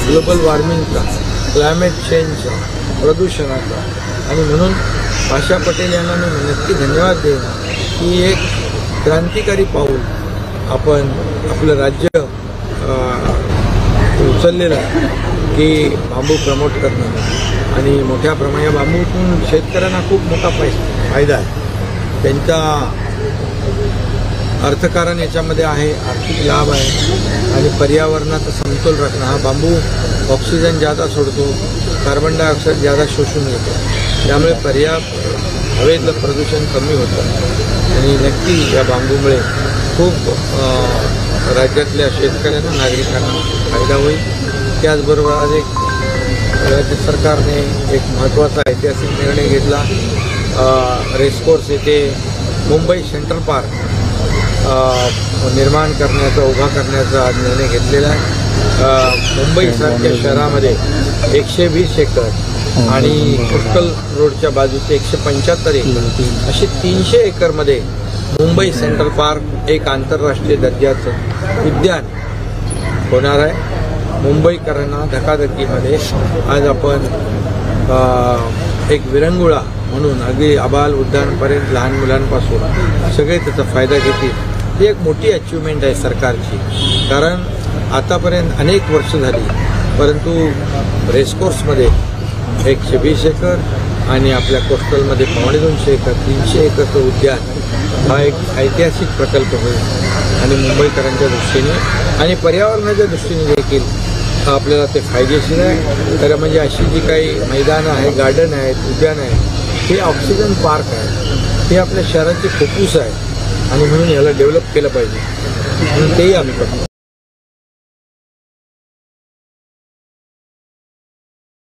Global वॉर्मिंगचा, climate चेंजचा, प्रदूषणाचा, आणि म्हणून आशा पटेल यांना मी नक्की धन्यवाद देईन की एक क्रांतिकारी पाऊल आपण आपलं राज्य उचललेलं आहे की बांबू प्रमोट करणं, आणि मोठ्या प्रमाणात बांबूतून शेतकऱ्यांना खूप मोठा फायदा आहे. त्यांचा अर्थकारण याच्यामध्ये आहे, आर्थिक लाभ आहे, आणि पर्यावरणाचा समतोल राखणं. हा बांबू ऑक्सिजन जादा सोडतो, कार्बन डायऑक्साईड जादा शोषून घेतो, त्यामुळे हवेतलं प्रदूषण कमी होतं, आणि नक्की या बांबूमुळे खूप राज्यातल्या शेतकऱ्यांना, नागरिकांना फायदा होईल. त्याचबरोबर आज एक राज्य सरकारने एक महत्त्वाचा ऐतिहासिक निर्णय घेतला. रेसकोर्स येथे मुंबई सेंट्रल पार्क निर्माण करण्याचा, उभा करण्याचा निर्णय घेतलेला आहे. मुंबईसारख्या शहरामध्ये 120 एकर आणि कोस्टल रोडच्या बाजूचे 175 एकर असे 300 एकरमध्ये मुंबई सेंट्रल पार्क एक आंतरराष्ट्रीय दर्जाचं उद्यान होणार आहे. मुंबईकरांना धकाधकीमध्ये आज आपण एक विरंगुळा म्हणून अगदी आबाल उद्यानपर्यंत लहान मुलांपासून सगळे त्याचा फायदा घेतील. ही एक मोठी अचिव्हमेंट आहे सरकारची, कारण आतापर्यंत अनेक वर्ष झाली, परंतु रेसकोर्समध्ये 120 एकर आणि आपल्या कोस्टलमध्ये 250 एकर, 300 एकरचं उद्यान हा एक ऐतिहासिक प्रकल्प होईल, आणि मुंबईकरांच्या दृष्टीने आणि पर्यावरणाच्या दृष्टीने देखील आपल्याला ते फायदेशीर आहे. तर म्हणजे अशी जी काही मैदानं आहे, गार्डन आहेत, उद्यान आहे, हे ऑक्सिजन पार्क आहे, हे आपल्या शहराचे फुफ्फुस आहे, आणि म्हणून याला डेव्हलप केलं पाहिजे, म्हणून तेही आम्ही करतो.